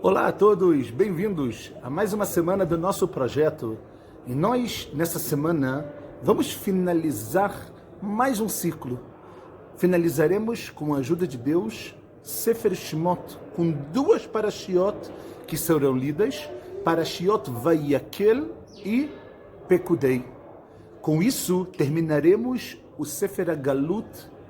Olá a todos, bem-vindos a mais uma semana do nosso projeto. E nós, nessa semana, vamos finalizar mais um ciclo. Finalizaremos, com a ajuda de Deus, Sefer Shemot, com duas parashiot que serão lidas, Parashiot Vayakel e Pekudei. Com isso, terminaremos o Sefer HaGalut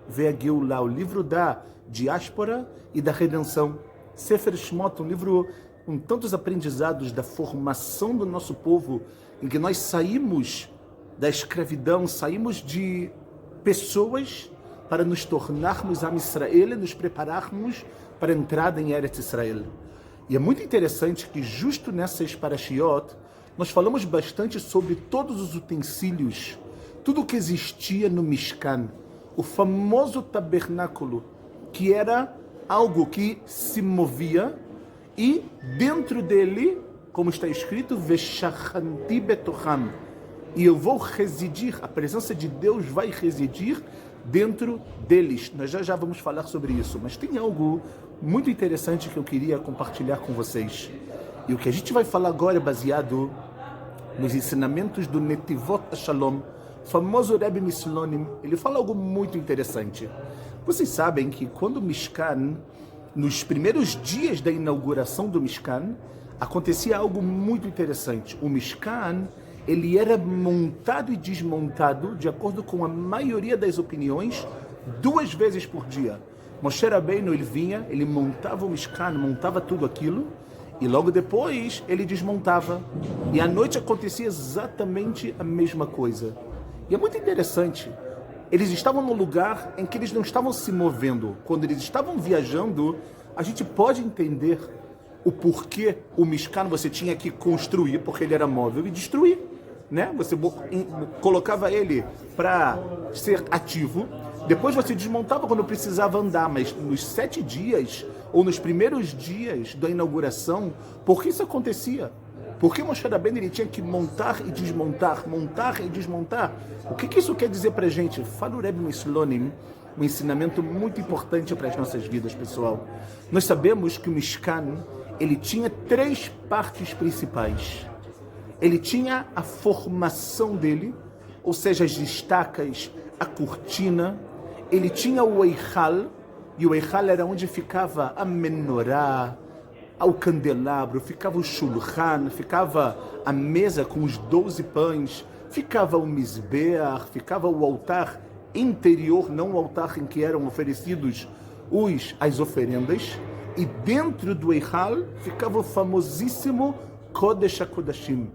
ve'Geulah, o livro da diáspora e da redenção. Sefer Shemot, um livro com tantos aprendizados da formação do nosso povo, em que nós saímos da escravidão, saímos de pessoas para nos tornarmos Am Israel e nos prepararmos para a entrada em Eretz Israel. E é muito interessante que justo nessas parashiot, nós falamos bastante sobre todos os utensílios, tudo o que existia no Mishkan, o famoso tabernáculo, que era algo que se movia e dentro dele, como está escrito, Veshachanti betocham, e eu vou residir, a presença de Deus vai residir dentro deles. Nós já vamos falar sobre isso, mas tem algo muito interessante que eu queria compartilhar com vocês. E o que a gente vai falar agora é baseado nos ensinamentos do Netivot HaShalom, famoso Rebbe Mislonim. Ele fala algo muito interessante. Vocês sabem que quando o Mishkan, nos primeiros dias da inauguração do Mishkan, acontecia algo muito interessante. O Mishkan, ele era montado e desmontado, de acordo com a maioria das opiniões, 2 vezes por dia. Moshe Rabbeinu, ele vinha, ele montava o Mishkan, montava tudo aquilo, e logo depois ele desmontava. E à noite acontecia exatamente a mesma coisa. E é muito interessante. Eles estavam num lugar em que eles não estavam se movendo. Quando eles estavam viajando, a gente pode entender o porquê o Mishkan você tinha que construir, porque ele era móvel, e destruir, né? Você colocava ele para ser ativo, depois você desmontava quando precisava andar, mas nos 7 dias, ou nos primeiros dias da inauguração, por que isso acontecia? Porque Moshe Rabbeinu ele tinha que montar e desmontar, montar e desmontar. O que isso quer dizer para a gente? Fala o Rebbe Mislonim, um ensinamento muito importante para as nossas vidas, pessoal. Nós sabemos que o Mishkan, ele tinha 3 partes principais. Ele tinha a formação dele, ou seja, as estacas, a cortina. Ele tinha o Eichal, e o Eichal era onde ficava a menorá, ao candelabro, ficava o shulchan, ficava a mesa com os 12 pães, ficava o mizbeach, ficava o altar interior, não o altar em que eram oferecidos as oferendas, e dentro do Eichal ficava o famosíssimo Kodesh HaKodashim,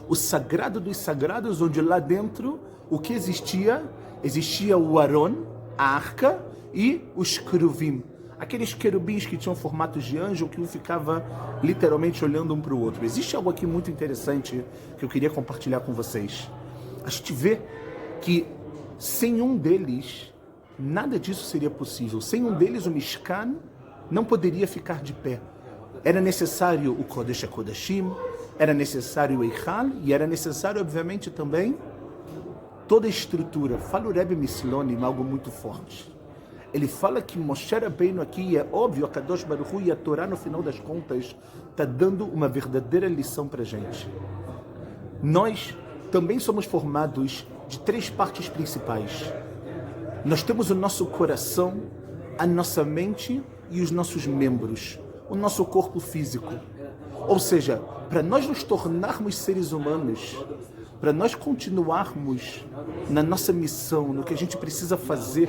o sagrado dos sagrados, onde lá dentro, o que existia? Existia o Aron, a arca, e os queruvim, aqueles querubins que tinham formatos de anjo, que um ficava literalmente olhando um para o outro. Existe algo aqui muito interessante que eu queria compartilhar com vocês. A gente vê que sem um deles, nada disso seria possível. Sem um deles, o Mishkan não poderia ficar de pé. Era necessário o Kodesh HaKodashim, era necessário o Eichal, e era necessário, obviamente, também toda a estrutura. Fala o Rebbe Mislonim, algo muito forte. Ele fala que Moshe Rabbeinu aqui, é óbvio, a Kadosh Baruch Hu e a Torá, no final das contas, está dando uma verdadeira lição para a gente. Nós também somos formados de 3 partes principais. Nós temos o nosso coração, a nossa mente e os nossos membros, o nosso corpo físico. Ou seja, para nós nos tornarmos seres humanos, para nós continuarmos na nossa missão, no que a gente precisa fazer,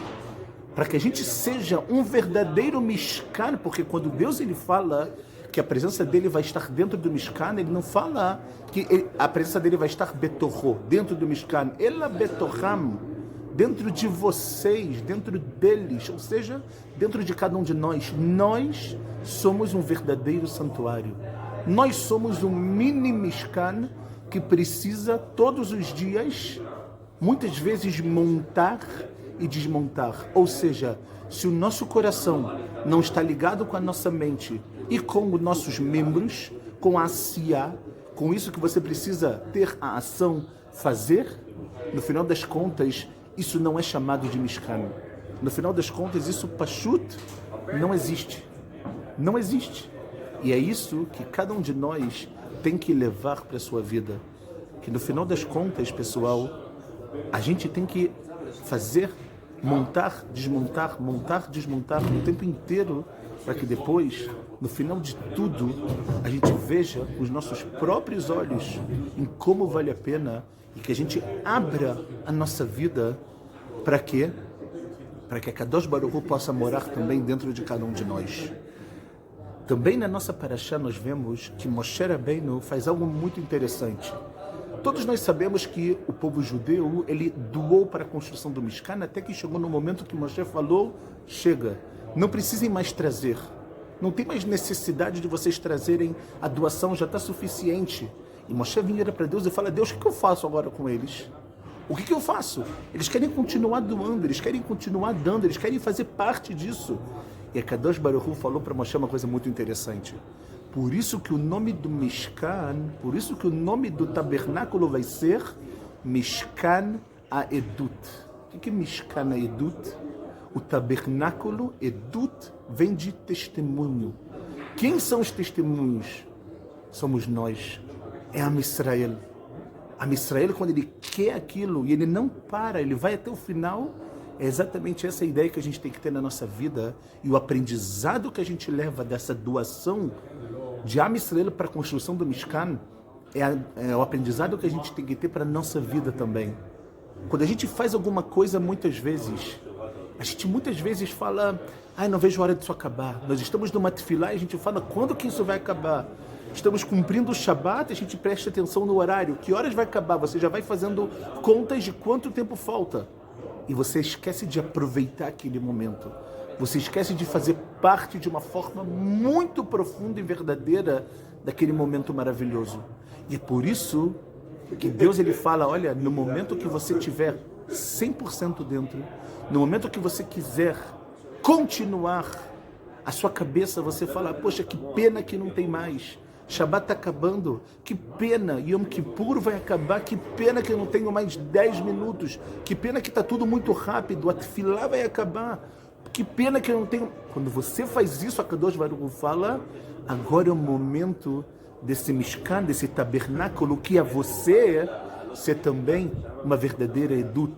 para que a gente seja um verdadeiro Mishkan, porque quando Deus ele fala que a presença dele vai estar dentro do Mishkan, ele não fala que a presença dele vai estar betorro, dentro do Mishkan, ela betorram, dentro de vocês, dentro deles, ou seja, dentro de cada um de nós. Nós somos um verdadeiro santuário. Nós somos um mini Mishkan que precisa todos os dias, muitas vezes, montar e desmontar. Ou seja, se o nosso coração não está ligado com a nossa mente e com os nossos membros, com a asiá, com isso que você precisa ter a ação, fazer, no final das contas, isso não é chamado de Mishkan. No final das contas, isso pashut não existe. Não existe. E é isso que cada um de nós tem que levar para a sua vida. Que no final das contas, pessoal, a gente tem que fazer, montar, desmontar o tempo inteiro, para que depois, no final de tudo, a gente veja com os nossos próprios olhos em como vale a pena e que a gente abra a nossa vida para quê? Para que a Kadosh Baruch Hu possa morar também dentro de cada um de nós. Também na nossa paraxá nós vemos que Moshe Rabbeinu faz algo muito interessante. Todos nós sabemos que o povo judeu, ele doou para a construção do Mishkan, até que chegou no momento que Moshe falou, chega, não precisem mais trazer. Não tem mais necessidade de vocês trazerem, a doação já está suficiente. E Moshe vira para Deus e fala, Deus, o que eu faço agora com eles? O que eu faço? Eles querem continuar doando, eles querem continuar dando, eles querem fazer parte disso. E a Kadosh Baruch Hu falou para Moshe uma coisa muito interessante. Por isso que o nome do Mishkan, por isso que o nome do tabernáculo vai ser Mishkan Haedut. O que é Mishkan Haedut? O tabernáculo Edut vem de testemunho. Quem são os testemunhos? Somos nós. É Am Israel. Am Israel, quando ele quer aquilo e ele não para, ele vai até o final. É exatamente essa ideia que a gente tem que ter na nossa vida e o aprendizado que a gente leva dessa doação de Am Israel para a construção do Mishkan é o aprendizado que a gente tem que ter para a nossa vida também. Quando a gente faz alguma coisa, muitas vezes fala, não vejo a hora disso acabar. Nós estamos numa tefilá e a gente fala, quando que isso vai acabar? Estamos cumprindo o Shabat, a gente presta atenção no horário. Que horas vai acabar? Você já vai fazendo contas de quanto tempo falta. E você esquece de aproveitar aquele momento. Você esquece de fazer parte de uma forma muito profunda e verdadeira daquele momento maravilhoso. E é por isso que Deus ele fala, olha, no momento que você tiver 100% dentro, no momento que você quiser continuar, a sua cabeça você fala, poxa, que pena que não tem mais. Shabat está acabando, que pena, Yom Kippur vai acabar, que pena que eu não tenho mais 10 minutos, que pena que está tudo muito rápido, a tefilá vai acabar, que pena que eu não tenho... Quando você faz isso, a Kadosh Baruch Hu fala, agora é o momento desse Mishkan, desse tabernáculo, que é você ser também uma verdadeira Edut,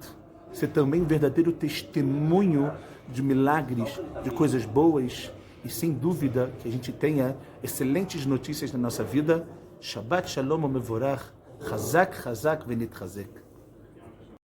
ser também um verdadeiro testemunho de milagres, de coisas boas. E sem dúvida que a gente tenha excelentes notícias na nossa vida. Shabbat Shalom Mevorach. Chazak, Chazak, Venit Chazek.